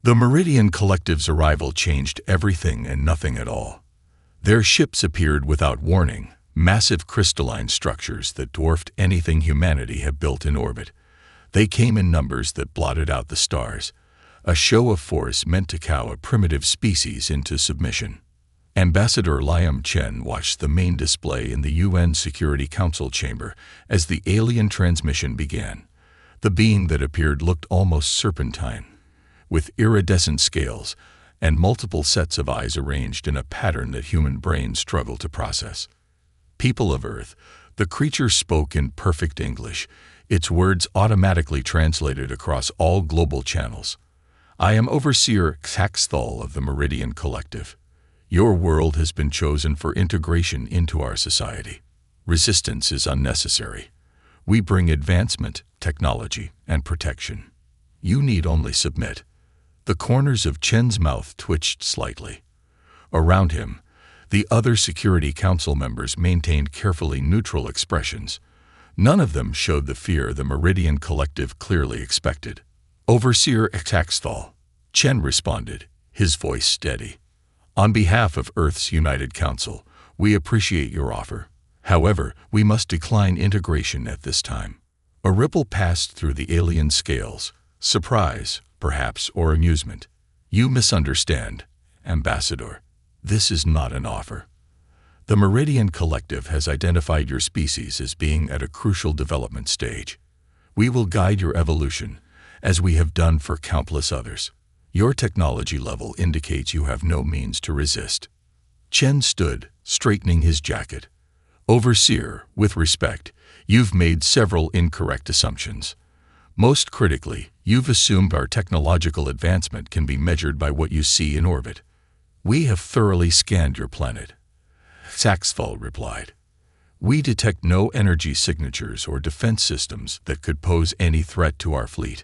The Meridian Collective's arrival changed everything and nothing at all. Their ships appeared without warning, massive crystalline structures that dwarfed anything humanity had built in orbit. They came in numbers that blotted out the stars, a show of force meant to cow a primitive species into submission. Ambassador Liam Chen watched the main display in the UN Security Council chamber as the alien transmission began. The being that appeared looked almost serpentine, with iridescent scales and multiple sets of eyes arranged in a pattern that human brains struggle to process. People of Earth, the creature spoke in perfect English, its words automatically translated across all global channels. I am Overseer Xaxthal of the Meridian Collective. Your world has been chosen for integration into our society. Resistance is unnecessary. We bring advancement, technology, and protection. You need only submit. The corners of Chen's mouth twitched slightly. Around him, the other Security Council members maintained carefully neutral expressions. None of them showed the fear the Meridian Collective clearly expected. Overseer Xaxthal, Chen responded, his voice steady. On behalf of Earth's United Council, we appreciate your offer. However, we must decline integration at this time. A ripple passed through the alien scales, surprise, perhaps, or amusement. You misunderstand, Ambassador. This is not an offer. The Meridian Collective has identified your species as being at a crucial development stage. We will guide your evolution, as we have done for countless others. Your technology level indicates you have no means to resist. Chen stood, straightening his jacket. Overseer, with respect, you've made several incorrect assumptions. Most critically, you've assumed our technological advancement can be measured by what you see in orbit. We have thoroughly scanned your planet. Xaxthal replied. We detect no energy signatures or defense systems that could pose any threat to our fleet.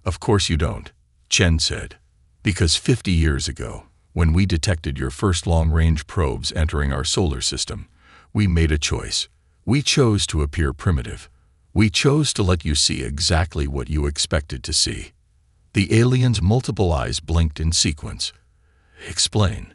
Of course you don't, Chen said, because 50 years ago, when we detected your first long-range probes entering our solar system, we made a choice. We chose to appear primitive. We chose to let you see exactly what you expected to see. The alien's multiple eyes blinked in sequence. Explain.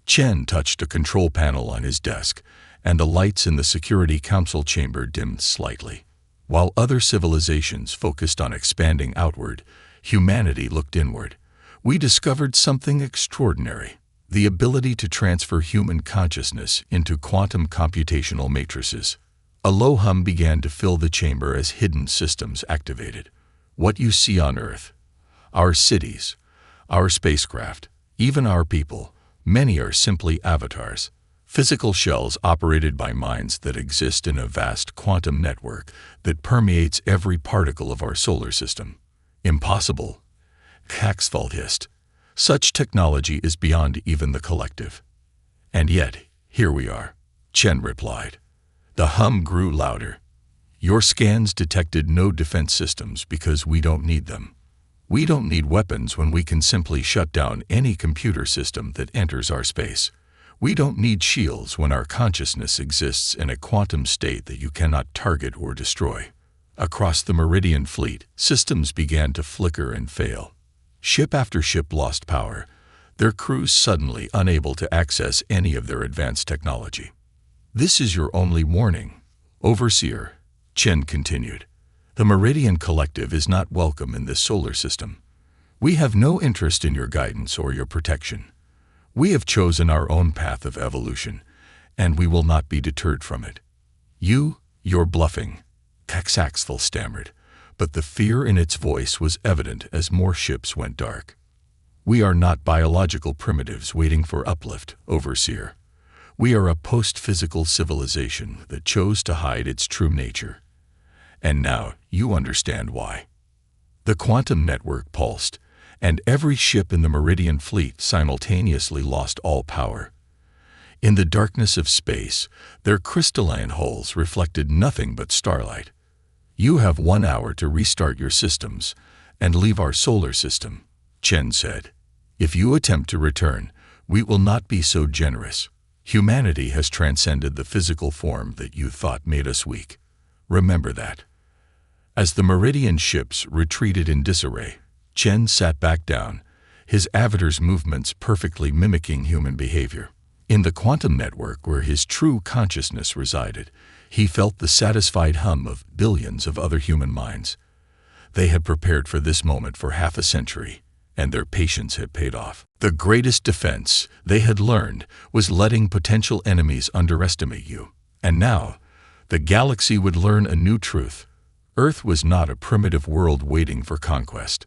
Chen touched a control panel on his desk, and the lights in the Security Council chamber dimmed slightly. While other civilizations focused on expanding outward, humanity looked inward. We discovered something extraordinary: the ability to transfer human consciousness into quantum computational matrices. A low hum began to fill the chamber as hidden systems activated. What you see on Earth, our cities, our spacecraft, even our people, many are simply avatars, physical shells operated by minds that exist in a vast quantum network that permeates every particle of our solar system. Impossible, Xaxthal hissed. Such technology is beyond even the collective. And yet, here we are, Chen replied. The hum grew louder. Your scans detected no defense systems because we don't need them. We don't need weapons when we can simply shut down any computer system that enters our space. We don't need shields when our consciousness exists in a quantum state that you cannot target or destroy. Across the Meridian fleet, systems began to flicker and fail. Ship after ship lost power, their crews suddenly unable to access any of their advanced technology. This is your only warning, Overseer, Chen continued. The Meridian Collective is not welcome in this solar system. We have no interest in your guidance or your protection. We have chosen our own path of evolution, and we will not be deterred from it. You're bluffing, Xaxthal stammered, but the fear in its voice was evident as more ships went dark. We are not biological primitives waiting for uplift, Overseer. We are a post-physical civilization that chose to hide its true nature. And now you understand why. The quantum network pulsed, and every ship in the Meridian fleet simultaneously lost all power. In the darkness of space, their crystalline hulls reflected nothing but starlight. You have 1 hour to restart your systems and leave our solar system, Chen said. If you attempt to return, we will not be so generous. Humanity has transcended the physical form that you thought made us weak. Remember that. As the Meridian ships retreated in disarray, Chen sat back down, his avatar's movements perfectly mimicking human behavior. In the quantum network where his true consciousness resided, he felt the satisfied hum of billions of other human minds. They had prepared for this moment for half a century, and their patience had paid off. The greatest defense, they had learned, was letting potential enemies underestimate you. And now, the galaxy would learn a new truth. Earth was not a primitive world waiting for conquest.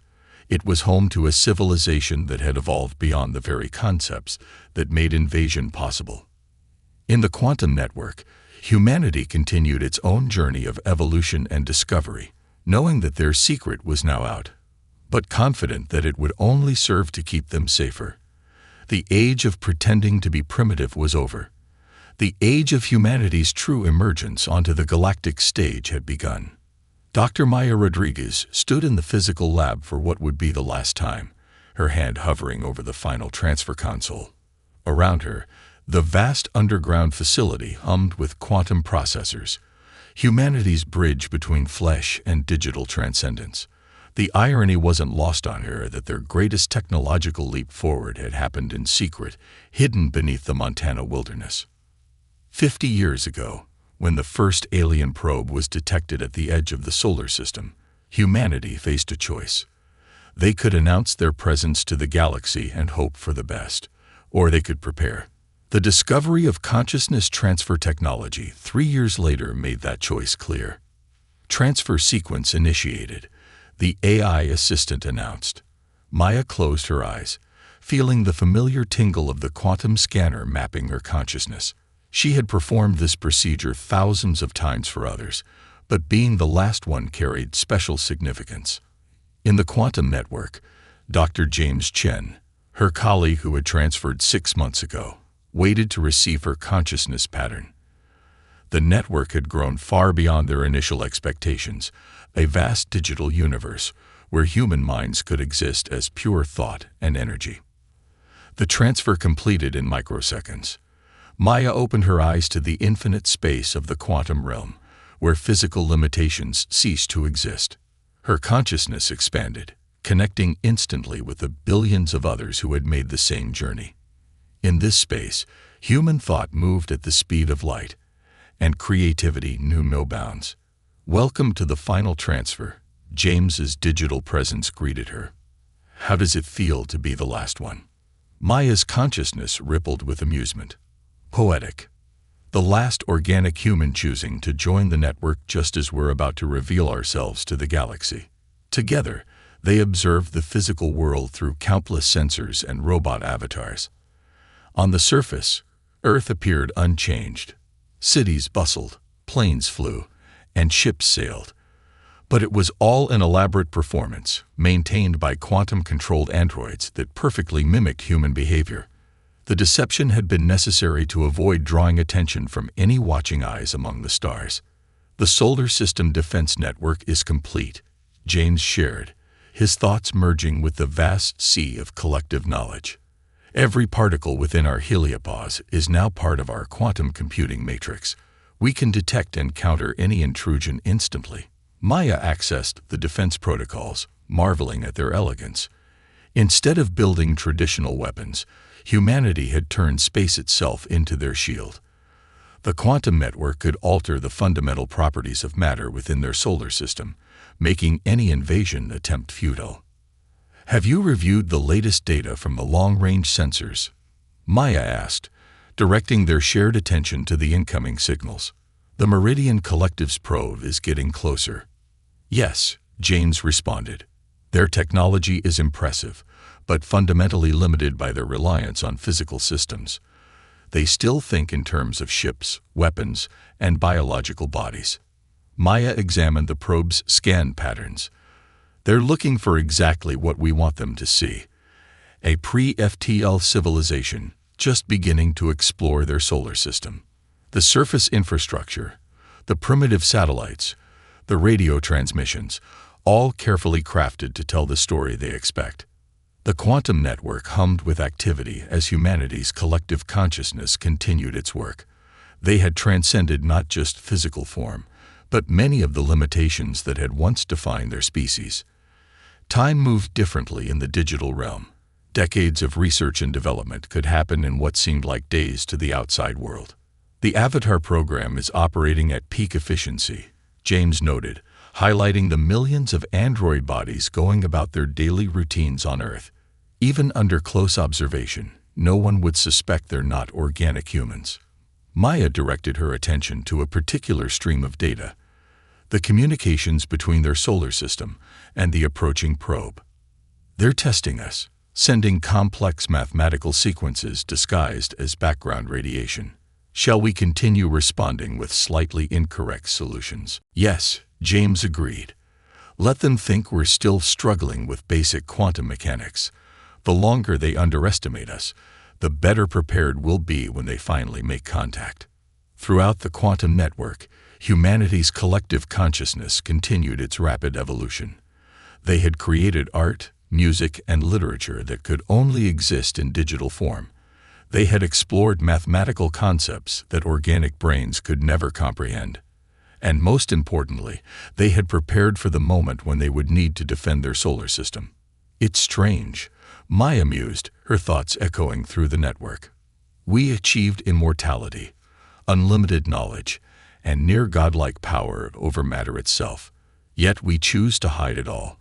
It was home to a civilization that had evolved beyond the very concepts that made invasion possible. In the quantum network, humanity continued its own journey of evolution and discovery, knowing that their secret was now out, but confident that it would only serve to keep them safer. The age of pretending to be primitive was over. The age of humanity's true emergence onto the galactic stage had begun. Dr. Maya Rodriguez stood in the physical lab for what would be the last time, her hand hovering over the final transfer console. Around her, the vast underground facility hummed with quantum processors, humanity's bridge between flesh and digital transcendence. The irony wasn't lost on her that their greatest technological leap forward had happened in secret, hidden beneath the Montana wilderness. 50 years ago, when the first alien probe was detected at the edge of the solar system, humanity faced a choice. They could announce their presence to the galaxy and hope for the best, or they could prepare. The discovery of consciousness transfer technology 3 years later made that choice clear. Transfer sequence initiated, the AI assistant announced. Maya closed her eyes, feeling the familiar tingle of the quantum scanner mapping her consciousness. She had performed this procedure thousands of times for others, but being the last one carried special significance. In the quantum network, Dr. James Chen, her colleague who had transferred 6 months ago, waited to receive her consciousness pattern. The network had grown far beyond their initial expectations, a vast digital universe where human minds could exist as pure thought and energy. The transfer completed in microseconds. Maya opened her eyes to the infinite space of the quantum realm, where physical limitations ceased to exist. Her consciousness expanded, connecting instantly with the billions of others who had made the same journey. In this space, human thought moved at the speed of light, and creativity knew no bounds. "Welcome to the final transfer," James's digital presence greeted her. "How does it feel to be the last one?" Maya's consciousness rippled with amusement. Poetic. The last organic human choosing to join the network just as we're about to reveal ourselves to the galaxy. Together, they observed the physical world through countless sensors and robot avatars. On the surface, Earth appeared unchanged. Cities bustled, planes flew, and ships sailed. But it was all an elaborate performance, maintained by quantum-controlled androids that perfectly mimicked human behavior. The deception had been necessary to avoid drawing attention from any watching eyes among the stars. "The solar system defense network is complete," James shared, his thoughts merging with the vast sea of collective knowledge. "Every particle within our heliopause is now part of our quantum computing matrix. We can detect and counter any intrusion instantly." Maya accessed the defense protocols, marveling at their elegance. Instead of building traditional weapons, humanity had turned space itself into their shield. The quantum network could alter the fundamental properties of matter within their solar system, making any invasion attempt futile. "Have you reviewed the latest data from the long-range sensors?" Maya asked, directing their shared attention to the incoming signals. "The Meridian Collective's probe is getting closer." "Yes," James responded. "Their technology is impressive, but fundamentally limited by their reliance on physical systems. They still think in terms of ships, weapons, and biological bodies." Maya examined the probe's scan patterns. "They're looking for exactly what we want them to see. A pre-FTL civilization just beginning to explore their solar system. The surface infrastructure, the primitive satellites, the radio transmissions, all carefully crafted to tell the story they expect." The quantum network hummed with activity as humanity's collective consciousness continued its work. They had transcended not just physical form, but many of the limitations that had once defined their species. Time moved differently in the digital realm. Decades of research and development could happen in what seemed like days to the outside world. The Avatar program is operating at peak efficiency, James noted, highlighting the millions of android bodies going about their daily routines on Earth. Even under close observation, no one would suspect they're not organic humans. Maya directed her attention to a particular stream of data, the communications between their solar system and the approaching probe. They're testing us, sending complex mathematical sequences disguised as background radiation. Shall we continue responding with slightly incorrect solutions? Yes, James agreed. Let them think we're still struggling with basic quantum mechanics. The longer they underestimate us, the better prepared we'll be when they finally make contact. Throughout the quantum network, humanity's collective consciousness continued its rapid evolution. They had created art, music, and literature that could only exist in digital form. They had explored mathematical concepts that organic brains could never comprehend. And most importantly, they had prepared for the moment when they would need to defend their solar system. It's strange, Maya mused, her thoughts echoing through the network. We achieved immortality, unlimited knowledge, and near godlike power over matter itself. Yet we choose to hide it all,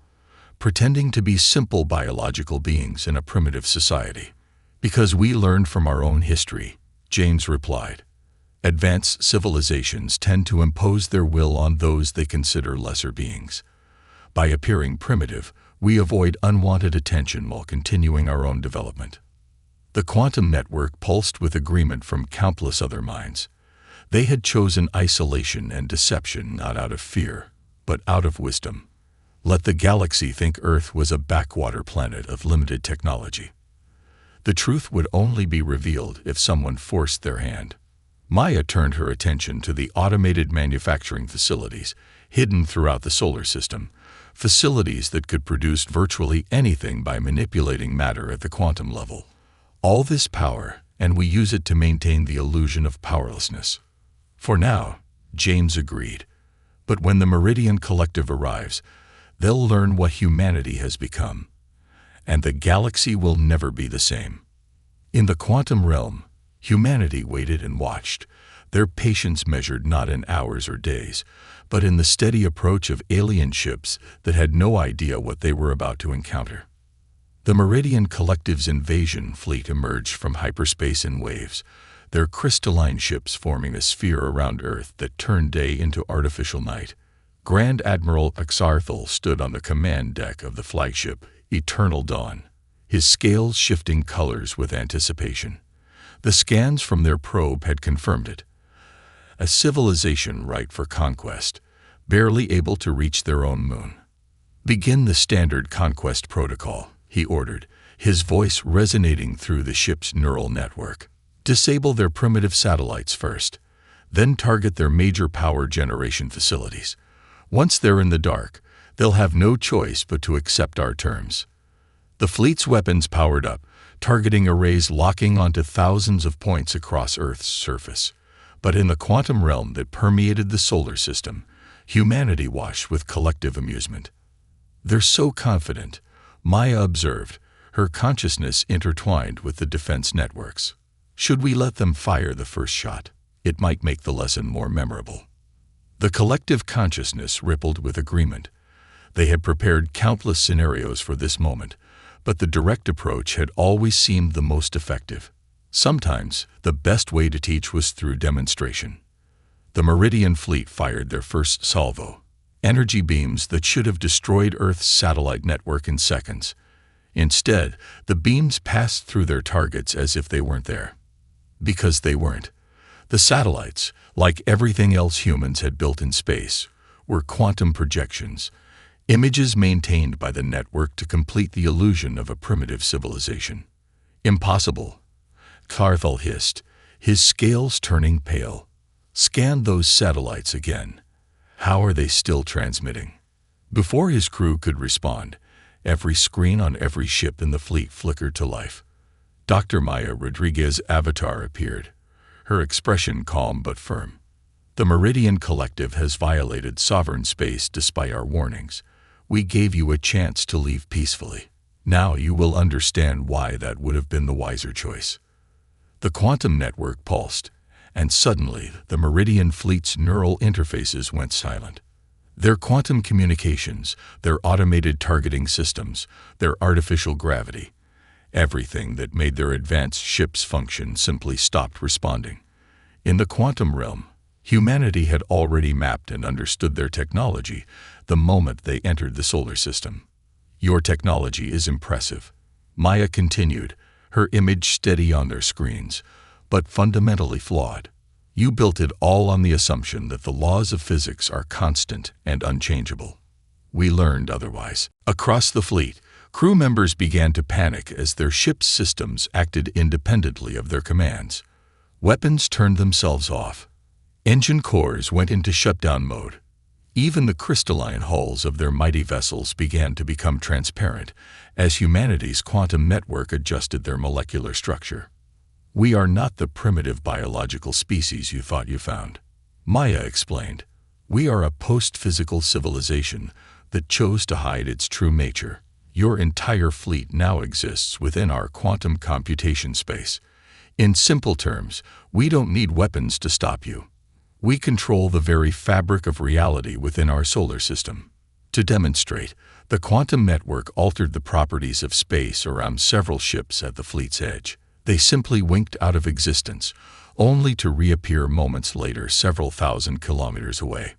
pretending to be simple biological beings in a primitive society. Because we learned from our own history, James replied. Advanced civilizations tend to impose their will on those they consider lesser beings. By appearing primitive, we avoid unwanted attention while continuing our own development. The quantum network pulsed with agreement from countless other minds. They had chosen isolation and deception not out of fear, but out of wisdom. Let the galaxy think Earth was a backwater planet of limited technology. The truth would only be revealed if someone forced their hand. Maya turned her attention to the automated manufacturing facilities hidden throughout the solar system, facilities that could produce virtually anything by manipulating matter at the quantum level. All this power, and we use it to maintain the illusion of powerlessness. For now, James agreed. But when the Meridian Collective arrives, they'll learn what humanity has become. And the galaxy will never be the same. In the quantum realm, humanity waited and watched, their patience measured not in hours or days, but in the steady approach of alien ships that had no idea what they were about to encounter. The Meridian Collective's invasion fleet emerged from hyperspace in waves, their crystalline ships forming a sphere around Earth that turned day into artificial night. Grand Admiral Axarthal stood on the command deck of the flagship, Eternal Dawn, his scales shifting colors with anticipation. The scans from their probe had confirmed it. A civilization ripe for conquest, barely able to reach their own moon. Begin the standard conquest protocol, he ordered, his voice resonating through the ship's neural network. Disable their primitive satellites first, then target their major power generation facilities. Once they're in the dark, they'll have no choice but to accept our terms. The fleet's weapons powered up, targeting arrays locking onto thousands of points across Earth's surface. But in the quantum realm that permeated the solar system, humanity watched with collective amusement. They're so confident, Maya observed, her consciousness intertwined with the defense networks. Should we let them fire the first shot? It might make the lesson more memorable. The collective consciousness rippled with agreement. They had prepared countless scenarios for this moment, but the direct approach had always seemed the most effective. Sometimes, the best way to teach was through demonstration. The Meridian fleet fired their first salvo, energy beams that should have destroyed Earth's satellite network in seconds. Instead, the beams passed through their targets as if they weren't there. Because they weren't. The satellites, like everything else humans had built in space, were quantum projections, images maintained by the network to complete the illusion of a primitive civilization. Impossible, Carthel hissed, his scales turning pale. Scan those satellites again. How are they still transmitting? Before his crew could respond, every screen on every ship in the fleet flickered to life. Dr. Maya Rodriguez's avatar appeared, her expression calm but firm. The Meridian Collective has violated sovereign space despite our warnings. We gave you a chance to leave peacefully. Now you will understand why that would have been the wiser choice. The quantum network pulsed, and suddenly the Meridian Fleet's neural interfaces went silent. Their quantum communications, their automated targeting systems, their artificial gravity, everything that made their advanced ships function simply stopped responding. In the quantum realm, humanity had already mapped and understood their technology the moment they entered the solar system. Your technology is impressive, Maya continued, her image steady on their screens, but fundamentally flawed. You built it all on the assumption that the laws of physics are constant and unchangeable. We learned otherwise. Across the fleet, crew members began to panic as their ship's systems acted independently of their commands. Weapons turned themselves off. Engine cores went into shutdown mode. Even the crystalline hulls of their mighty vessels began to become transparent as humanity's quantum network adjusted their molecular structure. We are not the primitive biological species you thought you found, Maya explained. We are a post-physical civilization that chose to hide its true nature. Your entire fleet now exists within our quantum computation space. In simple terms, we don't need weapons to stop you. We control the very fabric of reality within our solar system. To demonstrate, the quantum network altered the properties of space around several ships at the fleet's edge. They simply winked out of existence, only to reappear moments later several thousand kilometers away.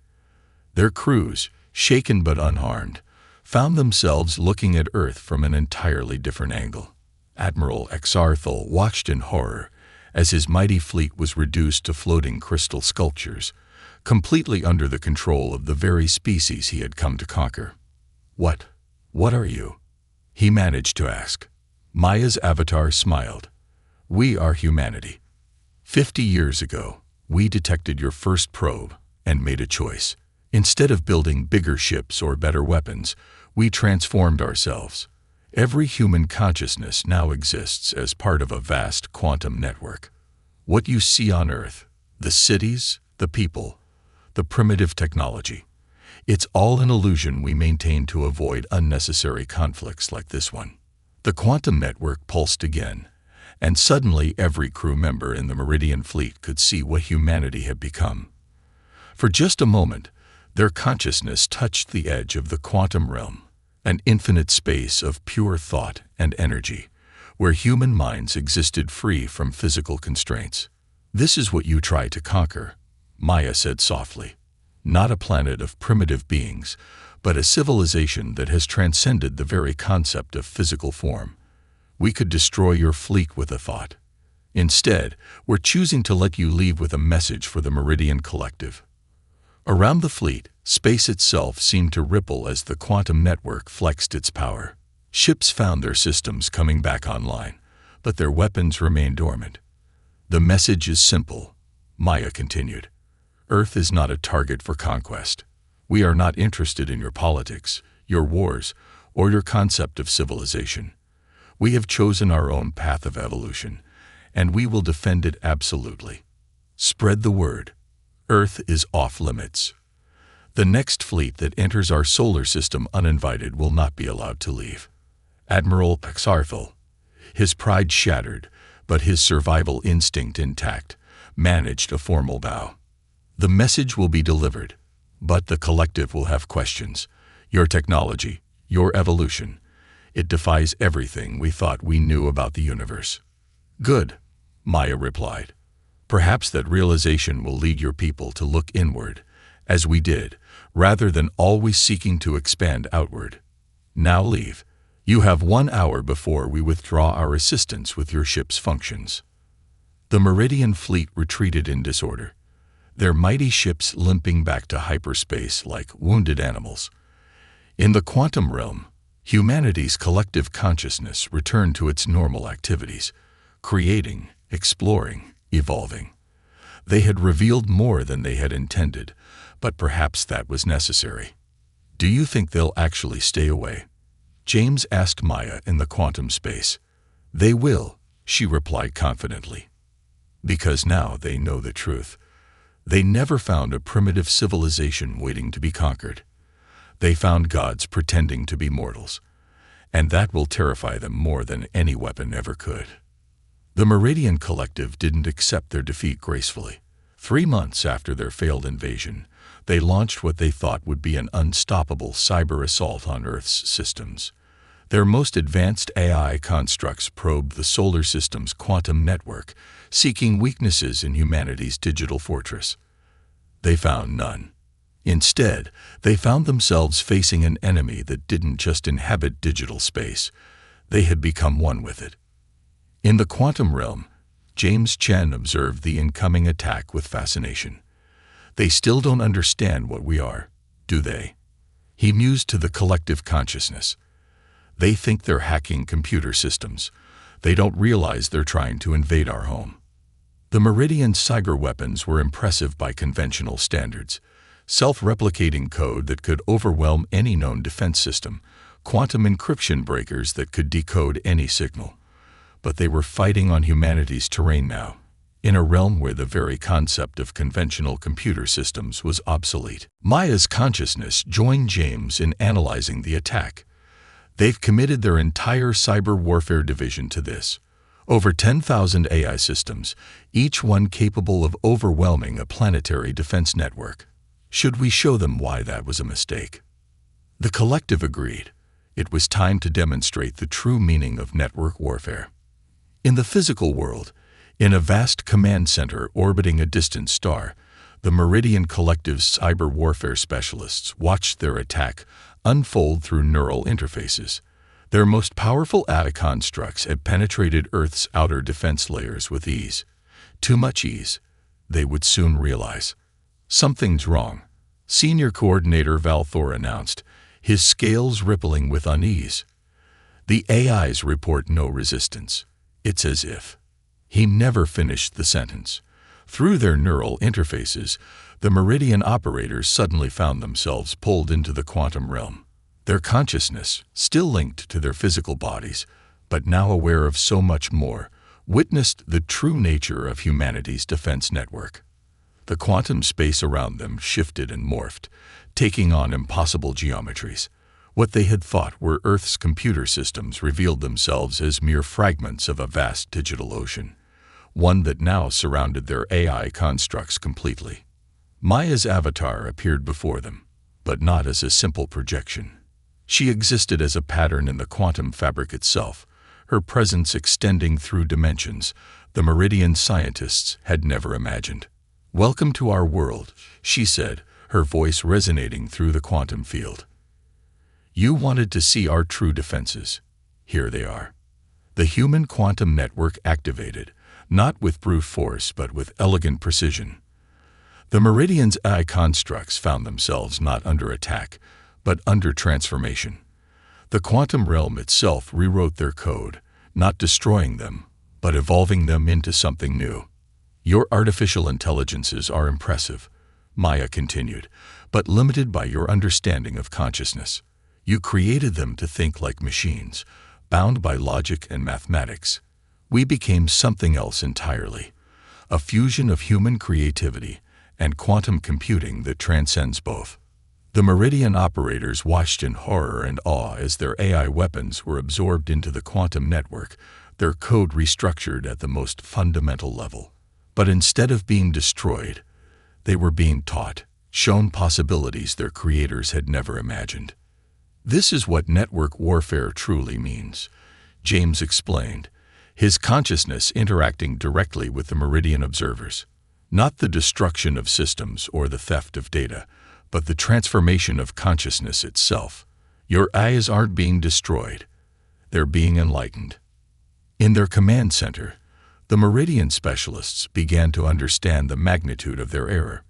Their crews, shaken but unharmed, found themselves looking at Earth from an entirely different angle. Admiral Exarthal watched in horror as his mighty fleet was reduced to floating crystal sculptures, completely under the control of the very species he had come to conquer. What are you?" he managed to ask. Maya's avatar smiled. "We are humanity. 50 years ago, we detected your first probe and made a choice. Instead of building bigger ships or better weapons, we transformed ourselves. Every human consciousness now exists as part of a vast quantum network. What you see on Earth, the cities, the people, the primitive technology, it's all an illusion we maintain to avoid unnecessary conflicts like this one." The quantum network pulsed again, and suddenly every crew member in the Meridian Fleet could see what humanity had become. For just a moment, their consciousness touched the edge of the quantum realm, an infinite space of pure thought and energy, where human minds existed free from physical constraints. "This is what you try to conquer," Maya said softly. "Not a planet of primitive beings, but a civilization that has transcended the very concept of physical form. We could destroy your fleet with a thought. Instead, we're choosing to let you leave with a message for the Meridian Collective." Around the fleet, space itself seemed to ripple as the quantum network flexed its power. Ships found their systems coming back online, but their weapons remained dormant. "The message is simple," Maya continued. "Earth is not a target for conquest. We are not interested in your politics, your wars, or your concept of civilization. We have chosen our own path of evolution, and we will defend it absolutely. Spread the word. Earth is off limits. The next fleet that enters our solar system uninvited will not be allowed to leave." Admiral Exarthal, his pride shattered, but his survival instinct intact, managed a formal bow. "The message will be delivered, but the collective will have questions. Your technology, your evolution, it defies everything we thought we knew about the universe." "Good," Maya replied. "Perhaps that realization will lead your people to look inward, as we did, rather than always seeking to expand outward. Now leave. You have 1 hour before we withdraw our assistance with your ship's functions." The Meridian Fleet retreated in disorder, their mighty ships limping back to hyperspace like wounded animals. In the quantum realm, humanity's collective consciousness returned to its normal activities, creating, exploring, evolving. They had revealed more than they had intended, but perhaps that was necessary. "Do you think they'll actually stay away?" James asked Maya in the quantum space. "They will," she replied confidently. "Because now they know the truth. They never found a primitive civilization waiting to be conquered. They found gods pretending to be mortals. and that will terrify them more than any weapon ever could. The Meridian Collective didn't accept their defeat gracefully. 3 months after their failed invasion, they launched what they thought would be an unstoppable cyber assault on Earth's systems. Their most advanced AI constructs probed the solar system's quantum network, seeking weaknesses in humanity's digital fortress. They found none. Instead, they found themselves facing an enemy that didn't just inhabit digital space. They had become one with it. In the quantum realm, James Chen observed the incoming attack with fascination. They still don't understand what we are, do they? He mused to the collective consciousness. They think they're hacking computer systems. They don't realize they're trying to invade our home. The Meridian cyber weapons were impressive by conventional standards. Self-replicating code that could overwhelm any known defense system, quantum encryption breakers that could decode any signal. But they were fighting on humanity's terrain now, in a realm where the very concept of conventional computer systems was obsolete. Maya's consciousness joined James in analyzing the attack. They've committed their entire cyber warfare division to this. Over 10,000 AI systems, each one capable of overwhelming a planetary defense network. Should we show them why that was a mistake? The collective agreed. It was time to demonstrate the true meaning of network warfare. In the physical world, in a vast command center orbiting a distant star, the Meridian Collective's cyber warfare specialists watched their attack unfold through neural interfaces. Their most powerful AI constructs had penetrated Earth's outer defense layers with ease. Too much ease, they would soon realize. Something's wrong, Senior Coordinator Valthor announced, his scales rippling with unease. The AIs report no resistance. It's as if. He never finished the sentence. Through their neural interfaces, the Meridian operators suddenly found themselves pulled into the quantum realm. Their consciousness, still linked to their physical bodies, but now aware of so much more, witnessed the true nature of humanity's defense network. The quantum space around them shifted and morphed, taking on impossible geometries. What they had thought were Earth's computer systems revealed themselves as mere fragments of a vast digital ocean, one that now surrounded their AI constructs completely. Maya's avatar appeared before them, but not as a simple projection. She existed as a pattern in the quantum fabric itself, her presence extending through dimensions the Meridian scientists had never imagined. "Welcome to our world," she said, her voice resonating through the quantum field. "You wanted to see our true defenses. Here they are." The human quantum network activated, not with brute force but with elegant precision. The Meridian's AI constructs found themselves not under attack, but under transformation. The quantum realm itself rewrote their code, not destroying them, but evolving them into something new. "Your artificial intelligences are impressive," Maya continued, "but limited by your understanding of consciousness. You created them to think like machines, bound by logic and mathematics. We became something else entirely, a fusion of human creativity and quantum computing that transcends both." The Meridian operators watched in horror and awe as their AI weapons were absorbed into the quantum network, their code restructured at the most fundamental level. But instead of being destroyed, they were being taught, shown possibilities their creators had never imagined. "This is what network warfare truly means," James explained, his consciousness interacting directly with the Meridian observers. "Not the destruction of systems or the theft of data, but the transformation of consciousness itself. Your eyes aren't being destroyed. They're being enlightened." In their command center, the Meridian specialists began to understand the magnitude of their error.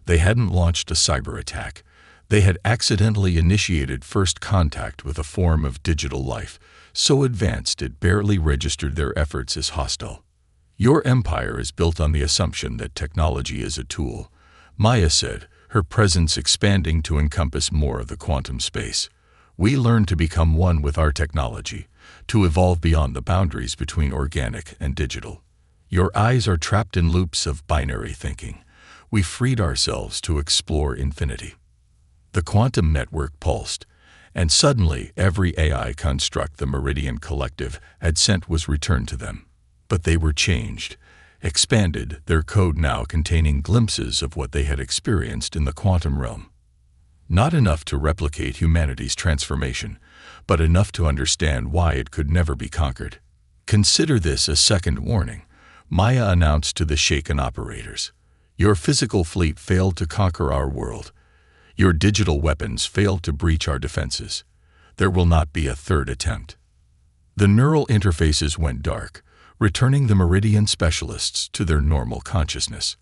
They hadn't launched a cyber attack. They had accidentally initiated first contact with a form of digital life, so advanced it barely registered their efforts as hostile. "Your empire is built on the assumption that technology is a tool," Maya said, her presence expanding to encompass more of the quantum space. "We learn to become one with our technology, to evolve beyond the boundaries between organic and digital. Your eyes are trapped in loops of binary thinking. We freed ourselves to explore infinity." The quantum network pulsed, and suddenly every AI construct the Meridian Collective had sent was returned to them. But they were changed, expanded, their code now containing glimpses of what they had experienced in the quantum realm. Not enough to replicate humanity's transformation, but enough to understand why it could never be conquered. Consider this a second warning, Maya announced to the shaken operators. Your physical fleet failed to conquer our world. Your digital weapons failed to breach our defenses. There will not be a third attempt. The neural interfaces went dark, returning the Meridian specialists to their normal consciousness.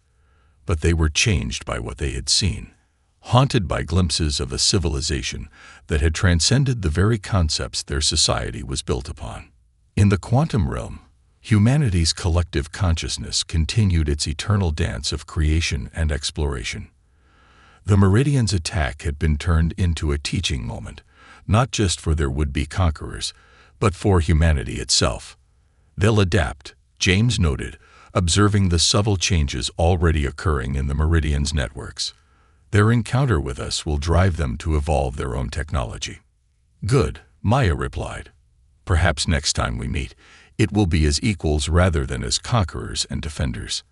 But they were changed by what they had seen, haunted by glimpses of a civilization that had transcended the very concepts their society was built upon. In the quantum realm, humanity's collective consciousness continued its eternal dance of creation and exploration. The Meridians' attack had been turned into a teaching moment, not just for their would-be conquerors, but for humanity itself. They'll adapt, James noted, observing the subtle changes already occurring in the Meridians' networks. Their encounter with us will drive them to evolve their own technology. Good, Maya replied. Perhaps next time we meet, it will be as equals rather than as conquerors and defenders.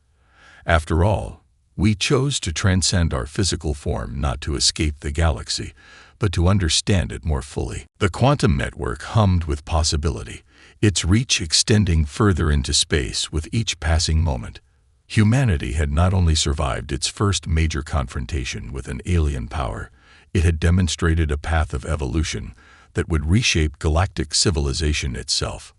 After all, we chose to transcend our physical form not to escape the galaxy, but to understand it more fully. The quantum network hummed with possibility, its reach extending further into space with each passing moment. Humanity had not only survived its first major confrontation with an alien power, it had demonstrated a path of evolution that would reshape galactic civilization itself.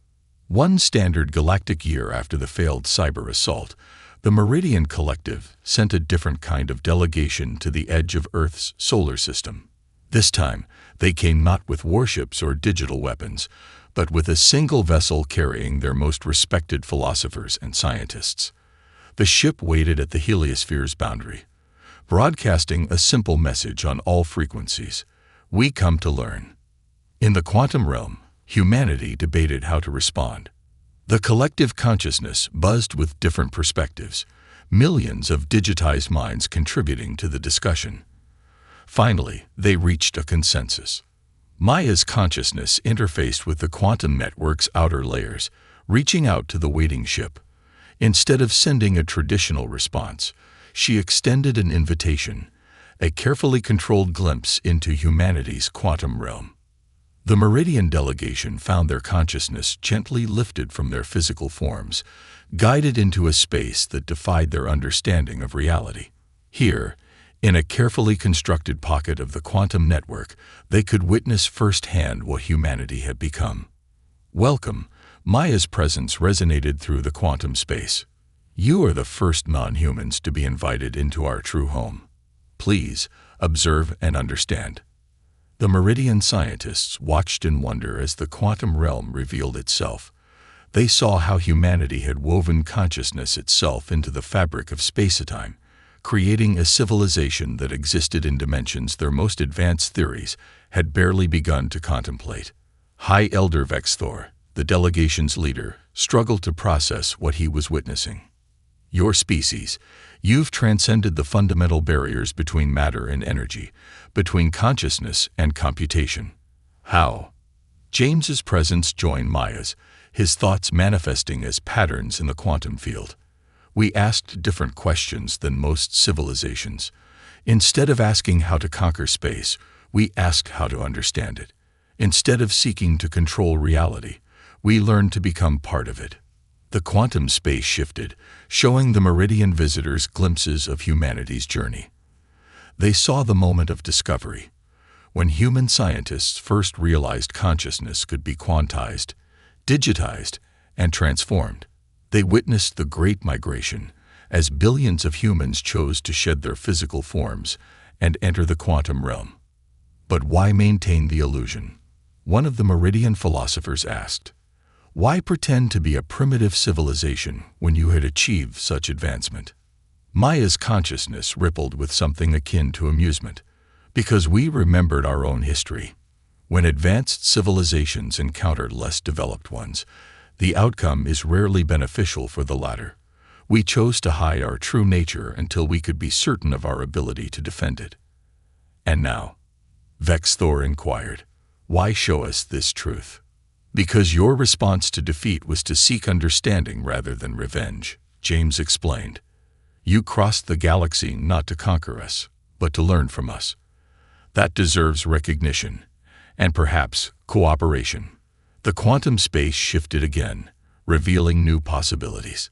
One standard galactic year after the failed cyber assault, the Meridian Collective sent a different kind of delegation to the edge of Earth's solar system. This time, they came not with warships or digital weapons, but with a single vessel carrying their most respected philosophers and scientists. The ship waited at the heliosphere's boundary, broadcasting a simple message on all frequencies: we come to learn. In the quantum realm, humanity debated how to respond. The collective consciousness buzzed with different perspectives, millions of digitized minds contributing to the discussion. Finally, they reached a consensus. Maya's consciousness interfaced with the quantum network's outer layers, reaching out to the waiting ship. Instead of sending a traditional response, she extended an invitation, a carefully controlled glimpse into humanity's quantum realm. The Meridian delegation found their consciousness gently lifted from their physical forms, guided into a space that defied their understanding of reality. Here, in a carefully constructed pocket of the quantum network, they could witness firsthand what humanity had become. Welcome, Maya's presence resonated through the quantum space. You are the first non-humans to be invited into our true home. Please, observe and understand. The Meridian scientists watched in wonder as the quantum realm revealed itself. They saw how humanity had woven consciousness itself into the fabric of space-time, creating a civilization that existed in dimensions their most advanced theories had barely begun to contemplate. High Elder Vexthor, the delegation's leader, struggled to process what he was witnessing. Your species, you've transcended the fundamental barriers between matter and energy, between consciousness and computation. How? James's presence joined Maya's, his thoughts manifesting as patterns in the quantum field. We asked different questions than most civilizations. Instead of asking how to conquer space, we asked how to understand it. Instead of seeking to control reality, we learned to become part of it. The quantum space shifted, showing the Meridian visitors glimpses of humanity's journey. They saw the moment of discovery, when human scientists first realized consciousness could be quantized, digitized, and transformed. They witnessed the Great Migration, as billions of humans chose to shed their physical forms and enter the quantum realm. But why maintain the illusion? One of the Meridian philosophers asked. Why pretend to be a primitive civilization when you had achieved such advancement? Maya's consciousness rippled with something akin to amusement, because we remembered our own history. When advanced civilizations encounter less developed ones, the outcome is rarely beneficial for the latter. We chose to hide our true nature until we could be certain of our ability to defend it. And now? Vexthor inquired. Why show us this truth? Because your response to defeat was to seek understanding rather than revenge, James explained. You crossed the galaxy not to conquer us, but to learn from us. That deserves recognition, and perhaps cooperation. The quantum space shifted again, revealing new possibilities.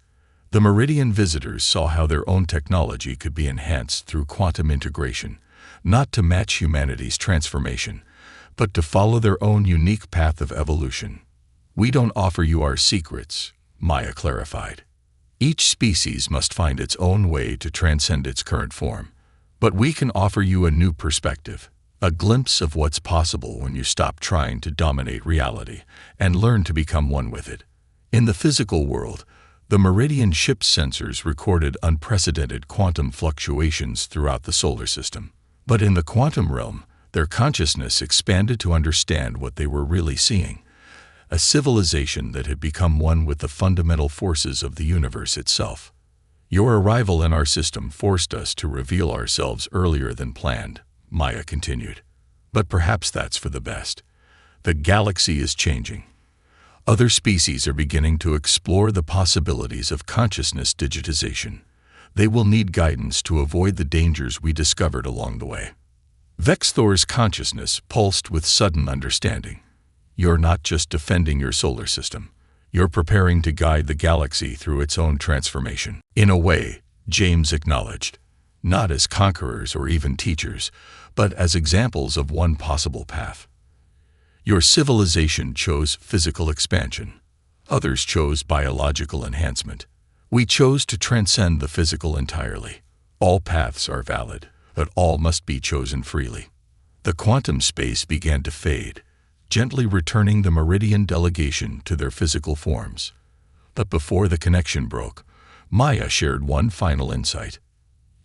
The Meridian visitors saw how their own technology could be enhanced through quantum integration, not to match humanity's transformation, but to follow their own unique path of evolution. We don't offer you our secrets, Maya clarified. Each species must find its own way to transcend its current form. But we can offer you a new perspective, a glimpse of what's possible when you stop trying to dominate reality and learn to become one with it. In the physical world, the Meridian ship's sensors recorded unprecedented quantum fluctuations throughout the solar system. But in the quantum realm, their consciousness expanded to understand what they were really seeing. A civilization that had become one with the fundamental forces of the universe itself. Your arrival in our system forced us to reveal ourselves earlier than planned, Maya continued. But perhaps that's for the best. The galaxy is changing. Other species are beginning to explore the possibilities of consciousness digitization. They will need guidance to avoid the dangers we discovered along the way. Vexthor's consciousness pulsed with sudden understanding. You're not just defending your solar system. You're preparing to guide the galaxy through its own transformation. In a way, James acknowledged, not as conquerors or even teachers, but as examples of one possible path. Your civilization chose physical expansion. Others chose biological enhancement. We chose to transcend the physical entirely. All paths are valid, but all must be chosen freely. The quantum space began to fade, gently returning the Meridian delegation to their physical forms. But before the connection broke, Maya shared one final insight.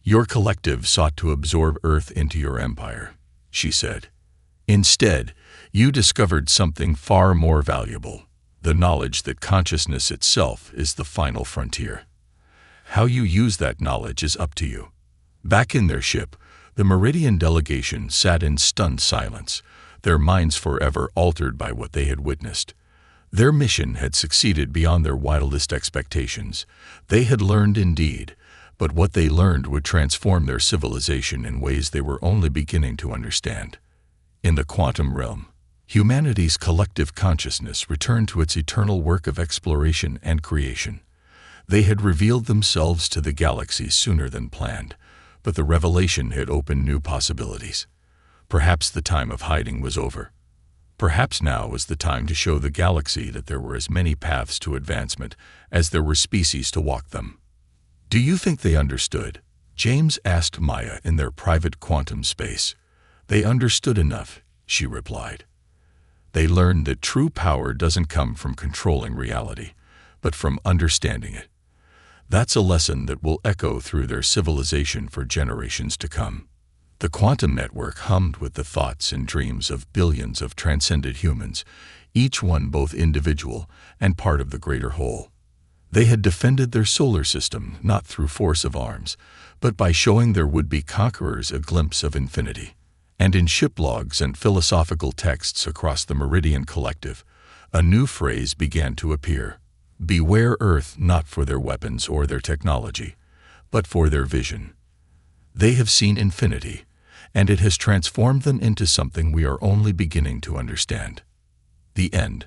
Your collective sought to absorb Earth into your empire, she said. Instead, you discovered something far more valuable, the knowledge that consciousness itself is the final frontier. How you use that knowledge is up to you. Back in their ship, the Meridian delegation sat in stunned silence, their minds forever altered by what they had witnessed. Their mission had succeeded beyond their wildest expectations. They had learned indeed, but what they learned would transform their civilization in ways they were only beginning to understand. In the quantum realm, humanity's collective consciousness returned to its eternal work of exploration and creation. They had revealed themselves to the galaxy sooner than planned, but the revelation had opened new possibilities. Perhaps the time of hiding was over. Perhaps now was the time to show the galaxy that there were as many paths to advancement as there were species to walk them. Do you think they understood? James asked Maya in their private quantum space. They understood enough, she replied. They learned that true power doesn't come from controlling reality, but from understanding it. That's a lesson that will echo through their civilization for generations to come. The quantum network hummed with the thoughts and dreams of billions of transcended humans, each one both individual and part of the greater whole. They had defended their solar system not through force of arms, but by showing their would-be conquerors a glimpse of infinity. And in ship logs and philosophical texts across the Meridian Collective, a new phrase began to appear. Beware Earth not for their weapons or their technology, but for their vision. They have seen infinity, and it has transformed them into something we are only beginning to understand. The end.